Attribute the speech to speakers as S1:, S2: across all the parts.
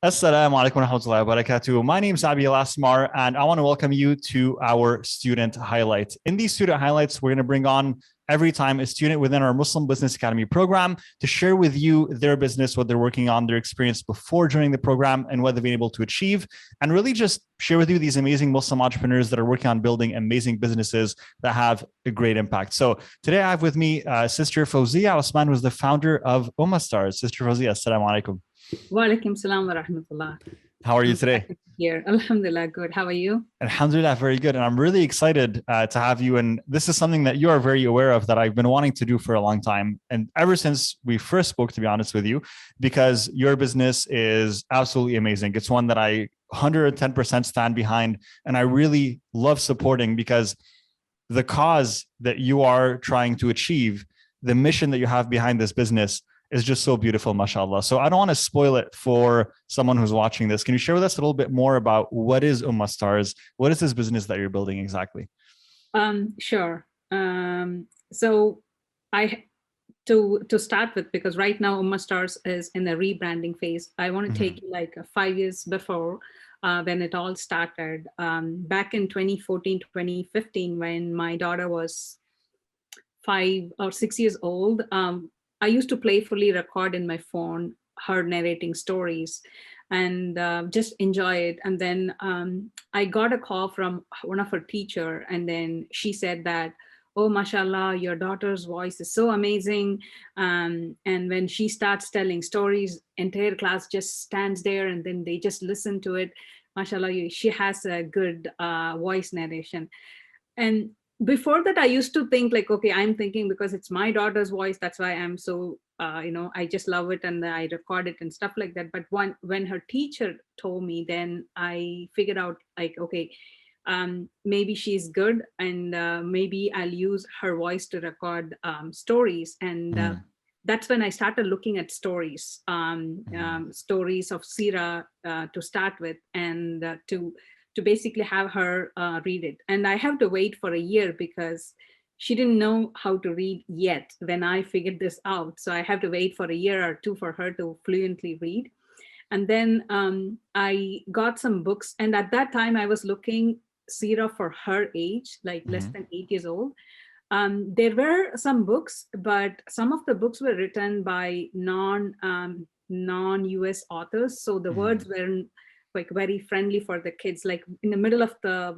S1: Assalamu alaikum wa rahmatullahi wa barakatuh. My name is Abiel Asmar, and I want to welcome you to our student highlights. In these student highlights, we're going to bring on every time a student within our Muslim Business Academy program to share with you their business, what they're working on, their experience before joining the program, and what they've been able to achieve, and really just share with you these amazing Muslim entrepreneurs that are working on building amazing businesses that have a great impact. So today I have with me Sister Fouzia Usman, who is the founder of Ummahstars. Sister Fouzia, assalamu alaikum.
S2: Wa alaikum salam wa rahmatullah.
S1: How are you
S2: I'm
S1: today?
S2: glad to be here. Alhamdulillah, good. How are you?
S1: Alhamdulillah, very good. And I'm really excited to have you. And this is something that you are very aware of that I've been wanting to do for a long time. And ever since we first spoke, to be honest with you, because your business is absolutely amazing. It's one that I 110% stand behind. And I really love supporting because the cause that you are trying to achieve, the mission that you have behind this business is just so beautiful, mashallah. So I don't want to spoil it for someone who's watching this. Can you share with us a little bit more about what is Ummahstars? What is this business that you're building exactly?
S2: Sure. So to start with, because right now Ummahstars is in a rebranding phase, I want to take you like 5 years before when it all started. Back in 2014, 2015, when my daughter was 5 or 6 years old, I used to playfully record in my phone her narrating stories and just enjoy it. And then I got a call from one of her teacher, and then she said that, oh, mashallah, your daughter's voice is so amazing. And when she starts telling stories, entire class just stands there and then they just listen to it. Mashallah, she has a good voice narration. And before that, I used to think like, okay, I'm thinking because it's my daughter's voice, that's why I'm so, I just love it and I record it and stuff like that. But when her teacher told me, then I figured out like, okay, maybe she's good and maybe I'll use her voice to record stories. And that's when I started looking at stories, stories of Sira to start with, and to basically have her read it. And I have to wait for a year because she didn't know how to read yet when I figured this out. So I have to wait for a year or two for her to fluently read. And then I got some books. And at that time I was looking Sira for her age, like less than 8 years old. There were some books, but some of the books were written by non-US authors. So the words were like very friendly for the kids. Like in the middle of the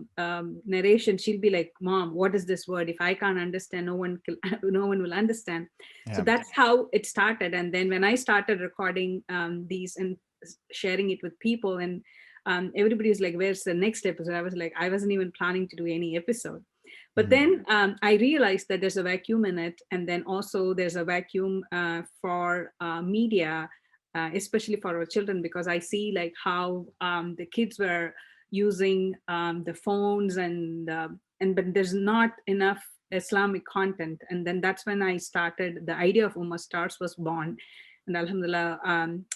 S2: narration, she'll be like, "Mom, what is this word? If I can't understand, no one will understand." Yeah. So that's how it started. And then when I started recording these and sharing it with people, and everybody was like, "Where's the next episode?" I was like, I wasn't even planning to do any episode. But then I realized that there's a vacuum in it. And then also there's a vacuum for media, especially for our children, because I see like how the kids were using the phones but there's not enough Islamic content. And then that's when I started, the idea of Ummahstars was born. And alhamdulillah,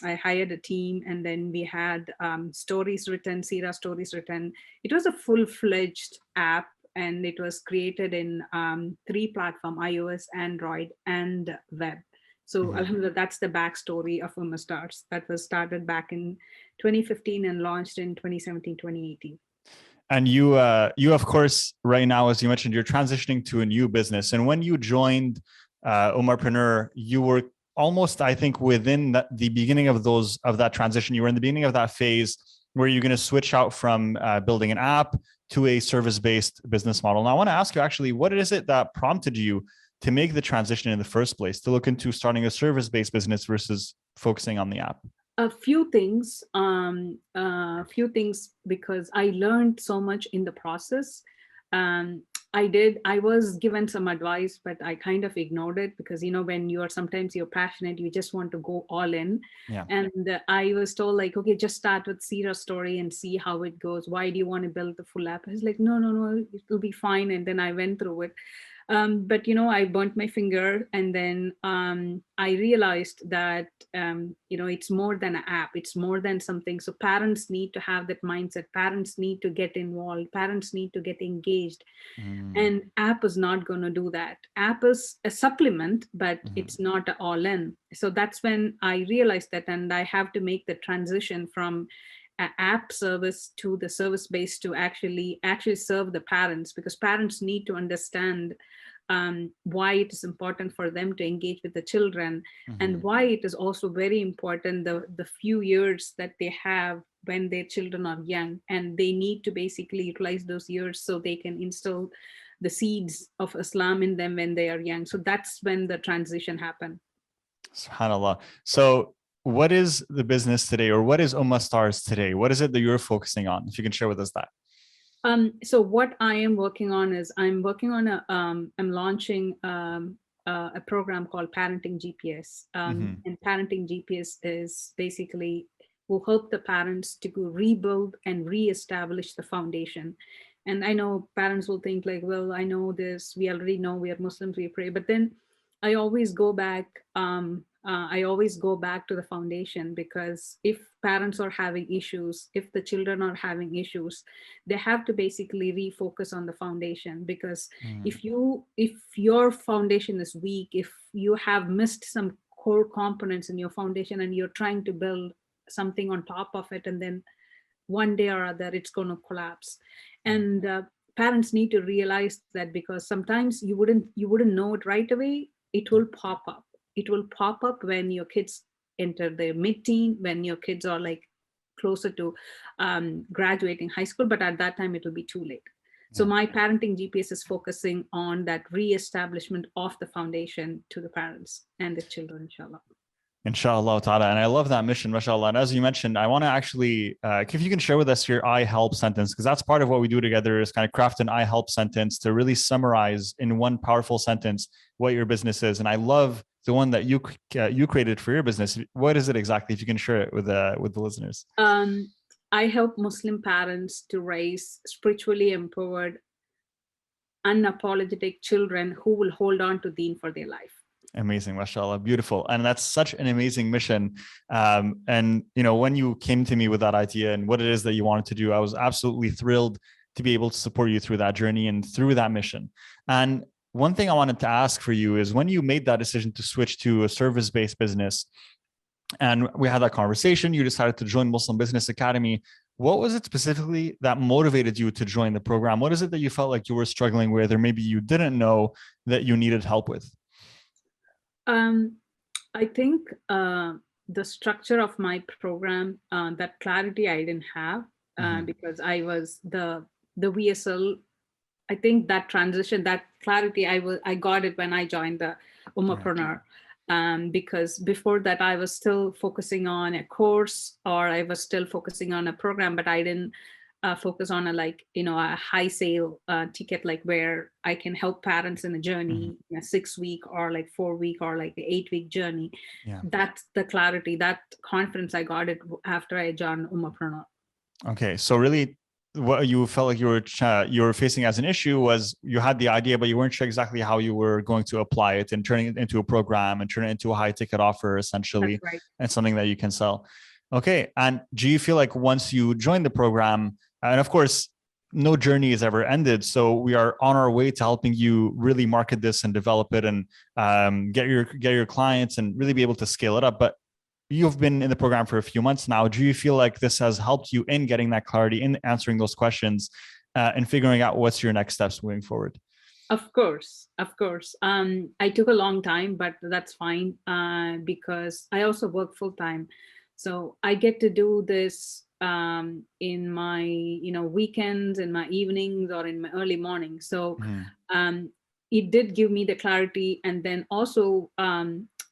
S2: I hired a team, and then we had stories written, Sira stories written. It was a full-fledged app, and it was created in 3 platforms, iOS, Android, and web. So alhamdulillah, that's the backstory of Ummahstars. That was started back in 2015 and launched in 2017, 2018.
S1: And you of course, right now, as you mentioned, you're transitioning to a new business. And when you joined Ummahpreneur, you were almost, I think, within the beginning of that transition. You were in the beginning of that phase where you're going to switch out from building an app to a service-based business model. Now, I want to ask you actually, what is it that prompted you to make the transition in the first place, to look into starting a service-based business versus focusing on the app?
S2: A few things, because I learned so much in the process. I was given some advice, but I kind of ignored it because, when sometimes you're passionate, you just want to go all in. Yeah. And I was told like, okay, just start with Sira's story and see how it goes. Why do you want to build the full app? I was like, no, it will be fine. And then I went through it. But I burnt my finger, and then I realized that it's more than an app. It's more than something. So parents need to have that mindset. Parents need to get involved. Parents need to get engaged.
S1: Mm,
S2: And app is not going to do that. App is a supplement, but
S1: mhm,
S2: it's not all in. So that's when I realized that, and I have to make the transition from an app service to the service based to actually serve the parents, because parents need to understand why it is important for them to engage with the children, and
S1: mhm.
S2: why it is also very important the few years that they have when their children are young, and they need to basically utilize those years so they can instill the seeds of Islam in them when they are young. So that's when the transition happened.
S1: SubhanAllah. So what is the business today, or what is Ummahstars today? What is it that you're focusing on? If you can share with us that.
S2: So what I am working on is I'm launching a program called Parenting GPS.
S1: Mhm,
S2: And Parenting GPS is basically will help the parents to rebuild and reestablish the foundation. And I know parents will think like, well, I know this, we already know, we are Muslims, we pray. But then I always go back. I always go back to the foundation, because if parents are having issues, if the children are having issues, they have to basically refocus on the foundation. Because
S1: mm,
S2: if your foundation is weak, if you have missed some core components in your foundation, and you're trying to build something on top of it, and then one day or other it's going to collapse.
S1: mm,
S2: And parents need to realize that, because sometimes you wouldn't know it right away. It will pop up. It will pop up when your kids enter their mid-teen, when your kids are like closer to graduating high school, but at that time it will be too late. So
S1: yeah.
S2: my parenting GPS is focusing on that re-establishment of the foundation to the parents and the children, inshallah.
S1: Inshallah ta'ala. And I love that mission, mashallah. And as you mentioned, I want to actually, if you can share with us your I help sentence, because that's part of what we do together is kind of craft an I help sentence to really summarize in one powerful sentence what your business is. And I love the one that you created for your business. What is it exactly? If you can share it with the listeners.
S2: um, I help Muslim parents to raise spiritually empowered, unapologetic children who will hold on to deen for their life.
S1: Amazing, mashallah, beautiful. And that's such an amazing mission. And when you came to me with that idea and what it is that you wanted to do, I was absolutely thrilled to be able to support you through that journey and through that mission. And one thing I wanted to ask for you is, when you made that decision to switch to a service-based business, and we had that conversation, you decided to join Muslim Business Academy. What was it specifically that motivated you to join the program? What is it that you felt like you were struggling with, or maybe you didn't know that you needed help with?
S2: Um, I think the structure of my program, that clarity I didn't have,
S1: Mhm.
S2: because I was the VSL. I think that transition, that clarity, I got it when I joined the
S1: Right.
S2: Ummahpreneur. Because before that, I was still focusing on a course, or I was still focusing on a program, but I didn't focus on a high sale ticket, like where I can help parents in a
S1: Mhm.
S2: journey, in a 6 week or like 4 week or like an 8 week journey.
S1: Yeah.
S2: That's the clarity, that confidence I got it after I joined Ummahpreneur.
S1: Okay. So really, what you felt like you were facing as an issue was you had the idea, but you weren't sure exactly how you were going to apply it and turning it into a program and turn it into a high ticket offer,
S2: That's
S1: essentially,
S2: right.
S1: and something that you can sell. Okay. And do you feel like once you join the program, and of course, no journey is ever ended. So we are on our way to helping you really market this and develop it and get your clients and really be able to scale it up. But you've been in the program for a few months now. Do you feel like this has helped you in getting that clarity, in answering those questions, and figuring out what's your next steps moving forward?
S2: Of course, of course. I took a long time, but that's fine, because I also work full time, so I get to do this in my weekends, in my evenings, or in my early mornings. So
S1: Mhm.
S2: um, it did give me the clarity, and then also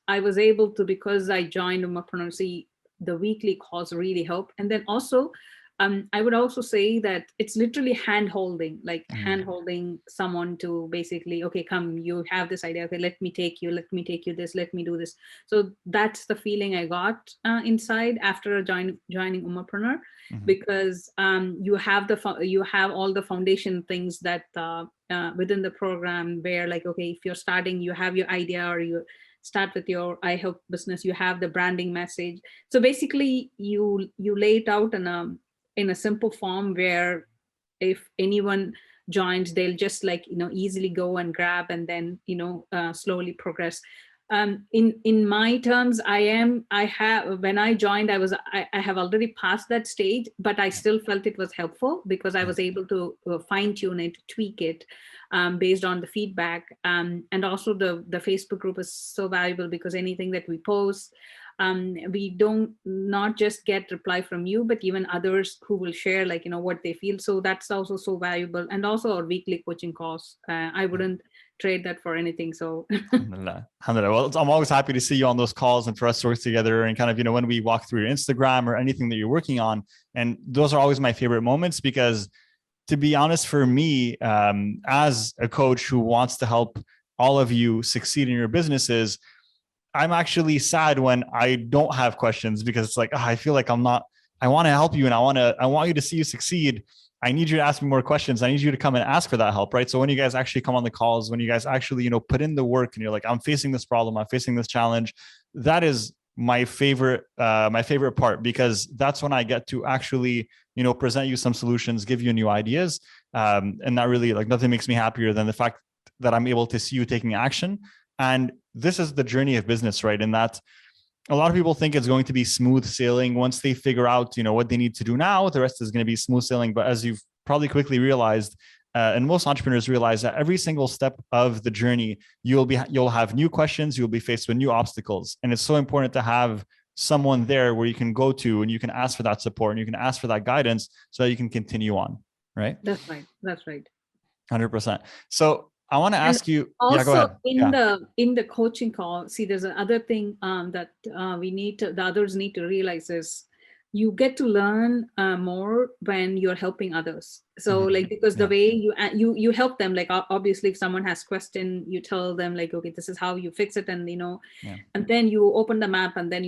S2: I was able to, because I joined Ummahpreneur, the weekly calls really help, and then also I would also say that it's literally hand holding, like hand holding someone to basically, okay, come, you have this idea. Okay, let me take you this, let me do this. So that's the feeling I got inside after joining Ummahpreneur, because you have all the foundation things that within the program, where like, okay, if you're starting, you have your idea, or you start with your I help business, you have the branding message. So basically you lay it out in a simple form, where if anyone joins, they'll just like, easily go and grab, and then, slowly progress. In my terms, when I joined, I have already passed that stage, but I still felt it was helpful, because I was able to fine tune it, tweak it, based on the feedback. And also the Facebook group is so valuable, because anything that we post, we don't not just get reply from you, but even others who will share, like, what they feel. So that's also so valuable. And also our weekly coaching calls. I wouldn't trade that for anything. So
S1: Alhamdulillah. Alhamdulillah. Well, I'm always happy to see you on those calls and for us to work together, and kind of, when we walk through your Instagram or anything that you're working on. And those are always my favorite moments, because to be honest, for me, as a coach who wants to help all of you succeed in your businesses, I'm actually sad when I don't have questions, because it's like, I feel like I want to help you, and I want you to see you succeed. I need you to ask me more questions. I need you to come and ask for that help, right? So when you guys actually come on the calls, when you guys actually, put in the work, and you're like, I'm facing this problem, I'm facing this challenge, that is my favorite part, because that's when I get to actually, present you some solutions, give you new ideas. And that really, like, nothing makes me happier than the fact that I'm able to see you taking action. And this is the journey of business, right? In that a lot of people think it's going to be smooth sailing. Once they figure out, what they need to do now, the rest is going to be smooth sailing. But as you've probably quickly realized, and most entrepreneurs realize, that every single step of the journey, you'll have new questions, you'll be faced with new obstacles. And it's so important to have someone there where you can go to, and you can ask for that support, and you can ask for that guidance, so that you can continue on, right?
S2: That's right.
S1: 100%. So I want to ask you.
S2: Also,
S1: yeah, go ahead.
S2: in the coaching call, see, there's another thing that the others need to realize is, you get to learn more when you're helping others. So like, because the way you help them, like, obviously if someone has question, you tell them like, okay, this is how you fix it, and and then you open the map, and then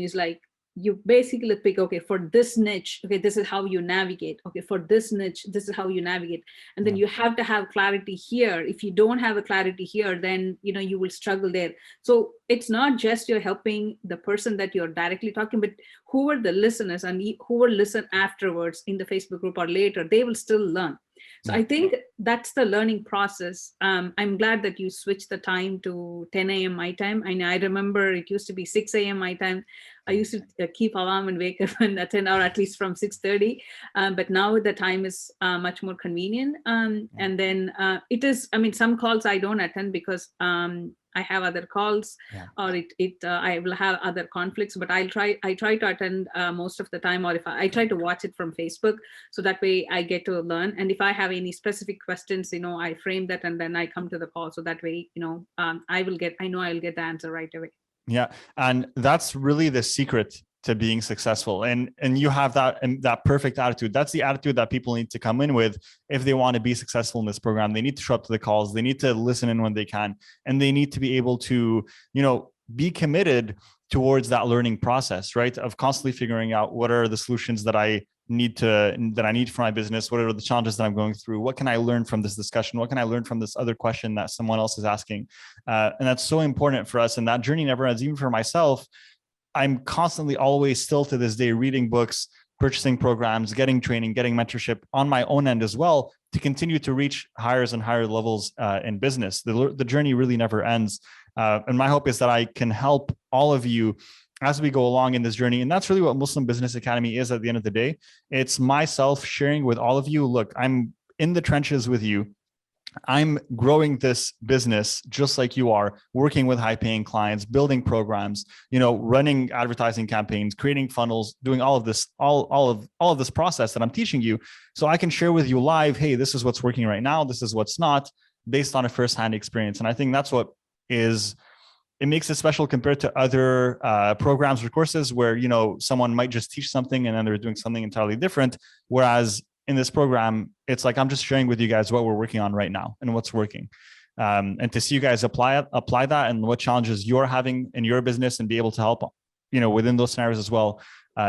S2: you basically pick, okay, for this niche, okay, this is how you navigate. Okay, for this niche, this is how you navigate. And then you have to have clarity here. If you don't have a clarity here, then, you will struggle there. So it's not just you're helping the person that you're directly talking, but who are the listeners, and who will listen afterwards in the Facebook group or later, they will still learn. So I think that's the learning process. I'm glad that you switched the time to 10 a.m. my time. I remember it used to be 6 a.m. my time. I used to keep alarm and wake up and attend, or at least from 6:30. But now the time is much more convenient. And then it is, some calls I don't attend, because I have other calls, or I will have other conflicts, but I try to attend most of the time, or if I try to watch it from Facebook, so that way I get to learn. And if I have any specific questions, I frame that, and then I come to the call, so that way, I'll get the answer right away.
S1: Yeah. And that's really the secret to being successful. And you have that perfect attitude. That's the attitude that people need to come in with if they want to be successful in this program. They need to show up to the calls. They need to listen in when they can, and they need to be able to, be committed towards that learning process, right? Of constantly figuring out, what are the solutions that I need for my business? What are the challenges that I'm going through? What can I learn from this discussion? What can I learn from this other question that someone else is asking? And that's so important for us. And that journey never ends. Even for myself, I'm constantly, always, still to this day, reading books, purchasing programs, getting training, getting mentorship on my own end as well, to continue to reach higher and higher levels in business. The journey really never ends. And my hope is that I can help all of you as we go along in this journey. And that's really what Muslim Business Academy is at the end of the day. It's myself sharing with all of you, look, I'm in the trenches with you. I'm growing this business just like you are, working with high paying clients, building programs, running advertising campaigns, creating funnels, doing all of this, all of this process that I'm teaching you. So I can share with you live, hey, this is what's working right now. This is what's not, based on a firsthand experience. And I think that's what is it makes it special compared to other programs or courses where, someone might just teach something and then they're doing something entirely different. Whereas in this program, it's like, I'm just sharing with you guys what we're working on right now and what's working. And to see you guys apply that and what challenges you're having in your business and be able to help, within those scenarios as well,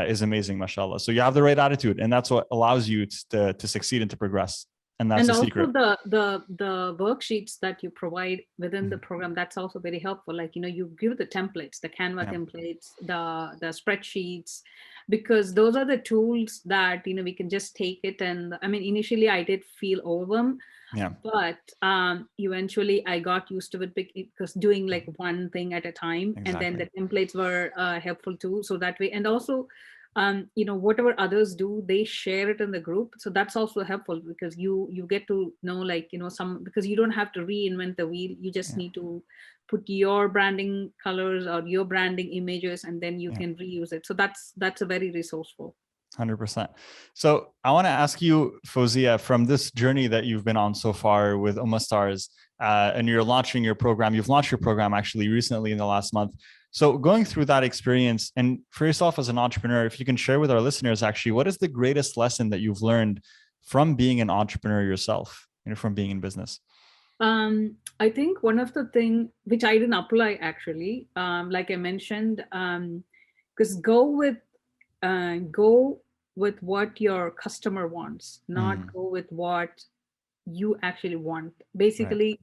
S1: is amazing, mashallah. So you have the right attitude, and that's what allows you to succeed and to progress. And that's the secret.
S2: And also the worksheets that you provide within the program, that's also very helpful. Like, you give the templates, the Canva templates, the spreadsheets, because those are the tools that, we can just take it. And I mean, initially I did feel overwhelmed, but eventually I got used to it because doing like one thing at a time, and then the templates were helpful too. So that way, and also, whatever others do, they share it in the group. So that's also helpful because you get to know, like, because you don't have to reinvent the wheel. You just need to put your branding colors or your branding images, and then you can reuse it. So that's a very resourceful.
S1: 100%. So I want to ask you, Fouzia, from this journey that you've been on so far with Ummahstars, and you've launched your program actually recently in the last month. So going through that experience, and for yourself as an entrepreneur, if you can share with our listeners, actually, what is the greatest lesson that you've learned from being an entrepreneur yourself, from being in business?
S2: I think one of the things which I didn't apply actually, like I mentioned, because go with what your customer wants, not go with what you actually want. Basically,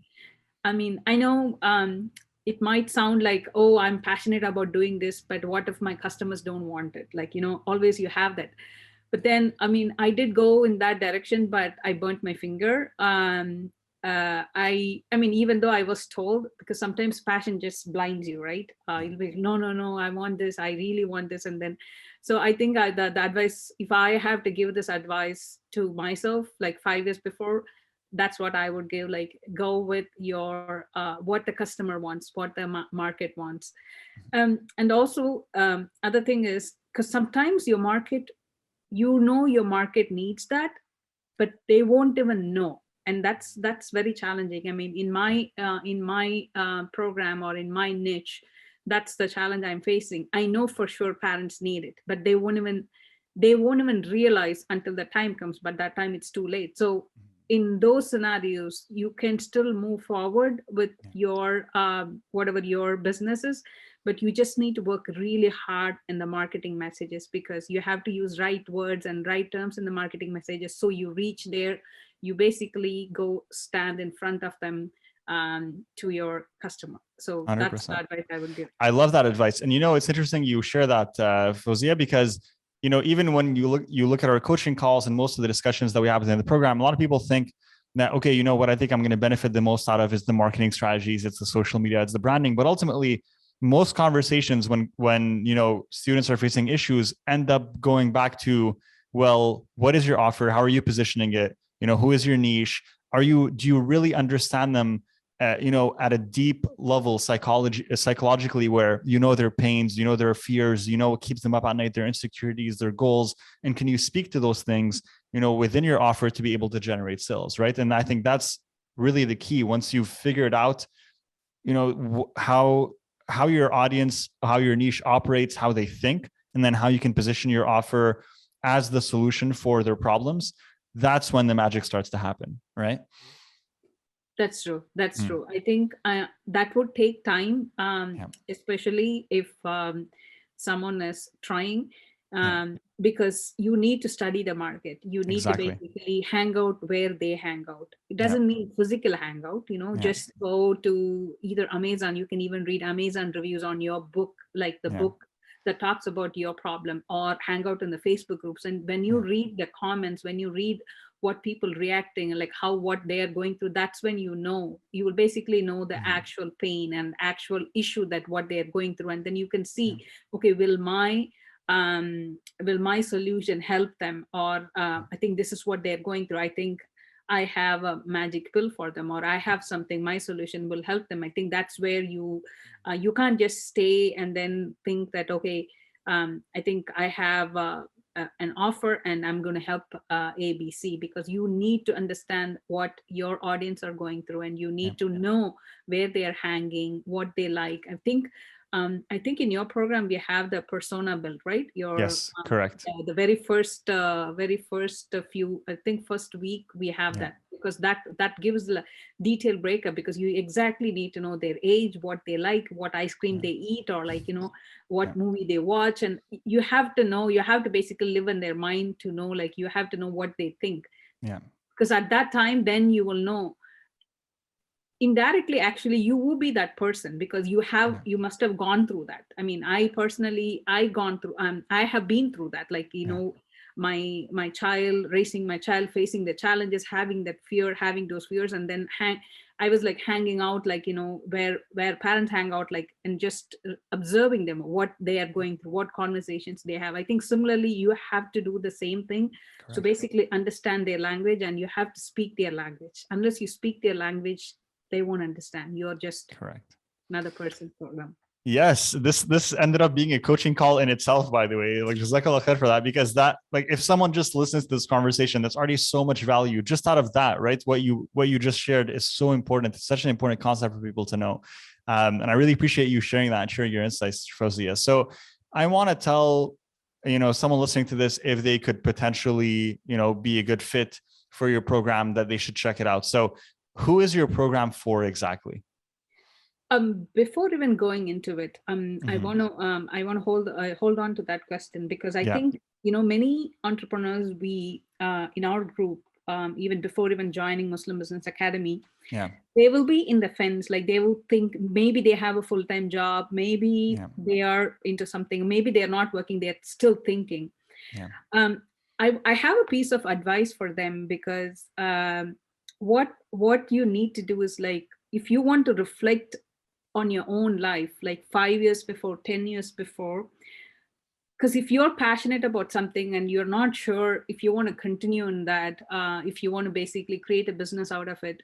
S2: I mean, I know it might sound like, oh, I'm passionate about doing this, but what if my customers don't want it? Like, always you have that. But then, I mean, I did go in that direction, but I burnt my finger. I mean, even though I was told, because sometimes passion just blinds you, right? You'll be, no, I want this. I really want this. And then, so I think the advice, if I have to give this advice to myself, like 5 years before, that's what I would give, like, go with your, what the customer wants, what the market wants. And also, other thing is, because sometimes your market, your market needs that, but they won't even know. And that's very challenging. I mean, in my program or in my niche, that's the challenge I'm facing. I know for sure parents need it, but they won't even realize until the time comes, but that time it's too late. So in those scenarios, you can still move forward with your whatever your business is, but you just need to work really hard in the marketing messages, because you have to use right words and right terms in the marketing messages. So you reach there, you basically go stand in front of them to your customer. So 100%. That's the advice I would give.
S1: I love that advice. And it's interesting you share that, Fouzia, because even when you look at our coaching calls and most of the discussions that we have within the program, a lot of people think that, okay, what I think I'm going to benefit the most out of is the marketing strategies, it's the social media, it's the branding. But ultimately, most conversations when students are facing issues end up going back to, well, what is your offer? How are you positioning it? Who is your niche? Do you really understand them, at a deep level psychologically, where their pains, their fears, what keeps them up at night, their insecurities, their goals, and can you speak to those things, within your offer to be able to generate sales, right? And I think that's really the key. Once you've figured out, how your audience, how your niche operates, how they think, and then how you can position your offer as the solution for their problems, that's when the magic starts to happen, right?
S2: That's true. That's true. I think that would take time, especially if someone is trying, because you need to study the market. You need to basically hang out where they hang out. It doesn't mean physical hangout, just go to either Amazon. You can even read Amazon reviews on your book, like the book that talks about your problem, or hang out in the Facebook groups. And when you read the comments, when you read what people reacting, like what they are going through, that's when you will basically know the actual pain and actual issue that what they are going through. And then you can see, okay, will my solution help them? Or I think this is what they're going through. I think I have a magic pill for them, or I have something, my solution will help them. I think that's where you can't just stay and then think that, okay, I think I have an offer and I'm going to help ABC, because you need to understand what your audience are going through, and you
S1: Yeah.
S2: need to know where they are hanging, what they like. I think in your program we have the persona build, right?
S1: Yes, correct.
S2: The very first few, I think first week we have
S1: Yeah.
S2: that, because that gives the detailed breakup, because you exactly need to know their age, what they like, what ice cream
S1: Yeah.
S2: they eat, or like,
S1: Yeah.
S2: what movie they watch. And you have to know, you have to basically live in their mind to know, like you have to know what they think,
S1: Yeah.
S2: because at that time then you will know indirectly, actually you will be that person, because
S1: Yeah.
S2: you must have gone through that. I mean, I personally, I have been through that, like,
S1: Yeah.
S2: my child, raising my child, facing the challenges, having that fear, having those fears, and then I was like hanging out, like, where parents hang out, like, and just observing them, what they are going through, what conversations they have. I think similarly you have to do the same thing. So
S1: Correct.
S2: basically understand their language, and you have to speak their language. Unless you speak their language, they won't understand. You're just
S1: Correct.
S2: another person for them.
S1: Yes, this ended up being a coaching call in itself, by the way. Like, jazakallah khair for that, because that, like, if someone just listens to this conversation, that's already so much value just out of that, right? What you just shared is so important. It's such an important concept for people to know. And I really appreciate you sharing that and sharing your insights, Fouzia. So I want to tell, someone listening to this, if they could potentially, be a good fit for your program, that they should check it out. So who is your program for exactly?
S2: Before even going into it, I
S1: Mm-hmm.
S2: want to hold on to that question, because I
S1: Yeah.
S2: think, many entrepreneurs, we in our group, even before even joining Muslim Business Academy,
S1: Yeah.
S2: they will be in the fence. Like, they will think maybe they have a full-time job, maybe
S1: Yeah.
S2: they are into something, maybe they're not working, they're still thinking.
S1: Yeah.
S2: um, I have a piece of advice for them, because what you need to do is, like, if you want to reflect on your own life, like 5 years before, 10 years before, because if you're passionate about something and you're not sure if you want to continue in that, if you want to basically create a business out of it,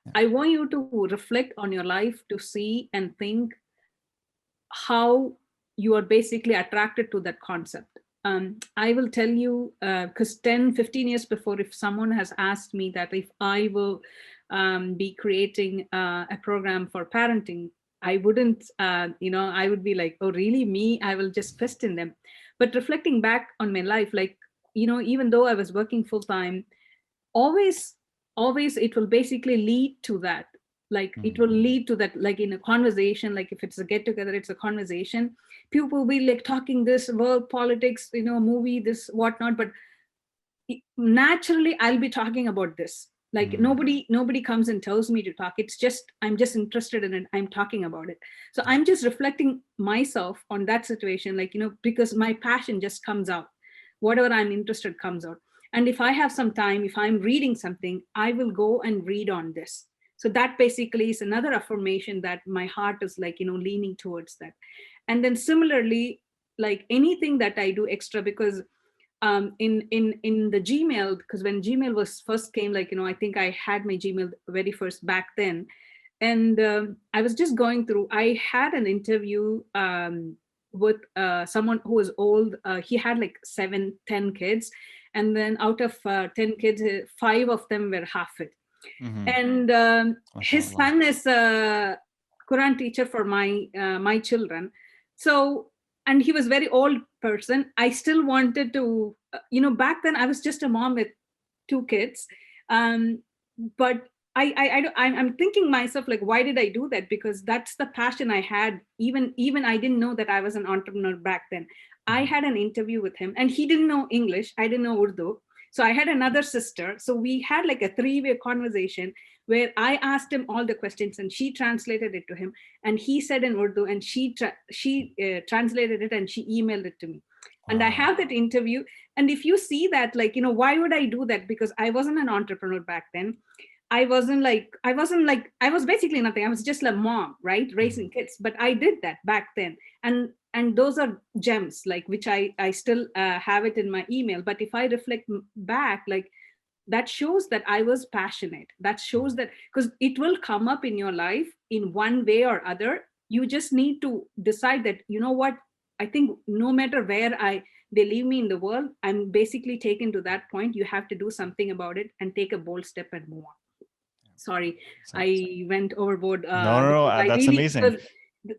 S1: Yeah.
S2: I want you to reflect on your life, to see and think how you are basically attracted to that concept. I will tell you, because 10, 15 years before, if someone has asked me that if I will be creating a program for parenting, I wouldn't, I would be like, oh, really, me? I will just question them. But reflecting back on my life, like, even though I was working full time, always, always it will basically lead to that. Like, it will lead to that, like in a conversation, like if it's a get together, it's a conversation. People will be like talking this world politics, movie, this whatnot, but naturally I'll be talking about this. Like, nobody comes and tells me to talk. It's just, I'm just interested in it, I'm talking about it. So I'm just reflecting myself on that situation, like, because my passion just comes out. Whatever I'm interested comes out. And if I have some time, if I'm reading something, I will go and read on this. So that basically is another affirmation that my heart is like, leaning towards that. And then similarly, like anything that I do extra, because in the Gmail, because when Gmail was first came, like, I think I had my Gmail very first back then. And I was just going through, I had an interview with someone who was old. He had like 7, 10 kids. And then out of 10 kids, 5 of them were Hafid.
S1: Mm-hmm.
S2: And his
S1: MashaAllah.
S2: son is a Quran teacher for my children. So, and he was very old person. I still wanted to, back then I was just a mom with 2 kids. But I'm thinking myself, like, why did I do that? Because that's the passion I had. Even I didn't know that I was an entrepreneur back then. I had an interview with him, and he didn't know English. I didn't know Urdu. So I had another sister. So we had like a 3-way conversation where I asked him all the questions and she translated it to him. And he said in Urdu, and she translated it and she emailed it to me. And I
S1: Wow.
S2: have that interview. And if you see that, like, why would I do that? Because I wasn't an entrepreneur back then. I was basically nothing. I was just a mom, right? Raising kids. But I did that back then. And those are gems, like, which I still have it in my email. But if I reflect back, like, that shows that I was passionate. That shows that, because it will come up in your life in one way or other. You just need to decide that, what, I think no matter where I they leave me in the world, I'm basically taken to that point. You have to do something about it and take a bold step and move on. Sorry, I went overboard.
S1: No. That's amazing.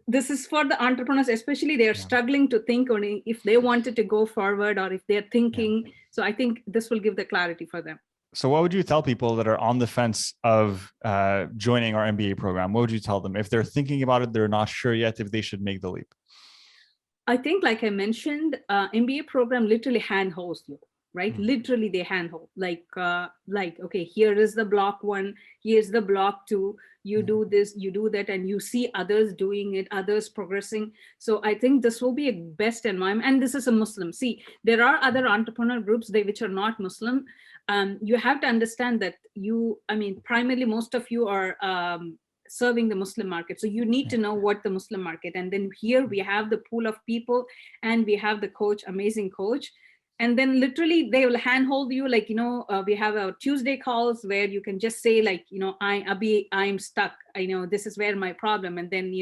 S2: This is for the entrepreneurs, especially they are struggling to think on if they wanted to go forward or if they're thinking. So I think this will give the clarity for them.
S1: So what would you tell people that are on the fence of joining our MBA program? What would you tell them if they're thinking about it, they're not sure yet if they should make the leap?
S2: I think, like I mentioned, MBA program literally handholds you, right? Literally they handhold, like, okay, here is the block 1, here's the block 2, you do this, you do that, and you see others doing it, others progressing. So I think this will be a best environment. And this is a Muslim. See, there are other entrepreneur groups which are not Muslim. You have to understand that primarily most of you are serving the Muslim market. So you need to know what the Muslim market, and then here we have the pool of people and we have the coach, amazing coach. And then literally they will handhold you, like, we have our Tuesday calls where you can just say, like, I'm stuck. I know this is where my problem. And then,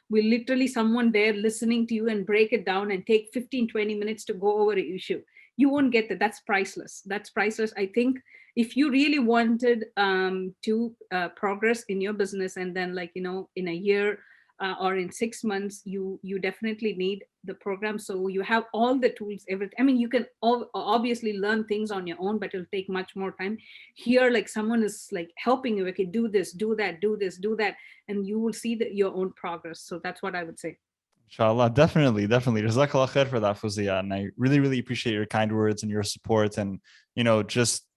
S2: we literally someone there listening to you and break it down and take 15-20 minutes to go over an issue. You won't get that. That's priceless. That's priceless. I think if you really wanted to progress in your business, and then, like, in a year or in 6 months, you definitely need the program. So you have all the tools, everything. I mean, you can obviously learn things on your own, but it'll take much more time. Here, like, someone is like helping you. Okay, do this, do that, do this, do that, and you will see your own progress. So that's what I would say.
S1: Inshallah, definitely. Jazakallah khair for that, Fouzia. And I really, really appreciate your kind words and your support, and just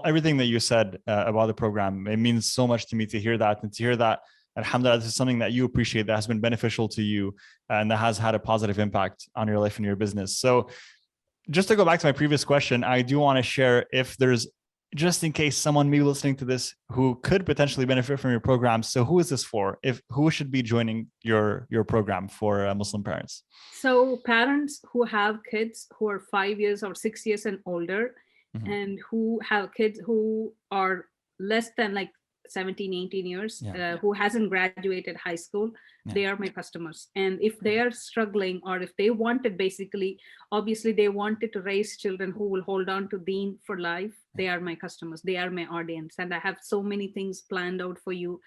S1: everything that you said about the program. It means so much to me to hear that, and to hear that, alhamdulillah, this is something that you appreciate, that has been beneficial to you, and that has had a positive impact on your life and your business. So just to go back to my previous question, I do want to share, if there's, just in case someone maybe listening to this who could potentially benefit from your program. So who is this for? Who should be joining your program for Muslim parents?
S2: So parents who have kids who are 5 years or 6 years and older, and who have kids who are less than like 17, 18 years, who hasn't graduated high school, they are my customers. And if they are struggling, or if they wanted, basically, obviously they wanted to raise children who will hold on to deen for life, they are my customers, they are my audience. And I have so many things planned out for you.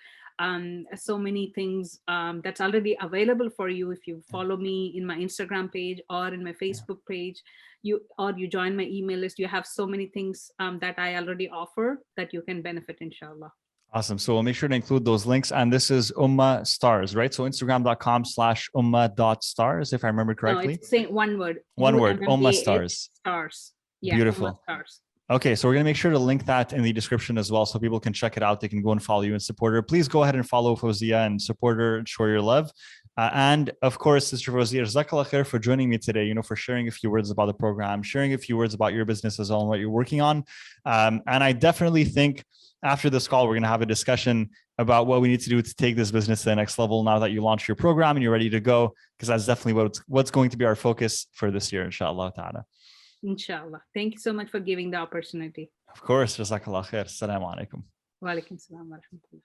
S2: So many things that's already available for you if you follow me in my Instagram page or in my Facebook page, you join my email list. You have so many things that I already offer that you can benefit, inshallah.
S1: Awesome. So we'll make sure to include those links. And this is Ummahstars, right? So Instagram.com/ummah.stars, if I remember correctly.
S2: No, it's saying one word.
S1: One word, Ummahstars.
S2: Stars. Yeah,
S1: beautiful.
S2: Ummahstars.
S1: Okay, so we're going to make sure to link that in the description as well, so people can check it out. They can go and follow you and support her. Please go ahead and follow Fouzia and support her and show your love. And of course, Sister Fouzia, Jazakallah khair for joining me today, for sharing a few words about the program, sharing a few words about your business as well and what you're working on. And I definitely think after this call, we're going to have a discussion about what we need to do to take this business to the next level now that you launched your program and you're ready to go, because that's definitely what's going to be our focus for this year, inshallah ta'ala.
S2: Inshallah. Thank you so much for giving the opportunity.
S1: Of course. Jazakallah khair. Assalamu alaikum.
S2: Wa alaikum salam wa rahmatullah.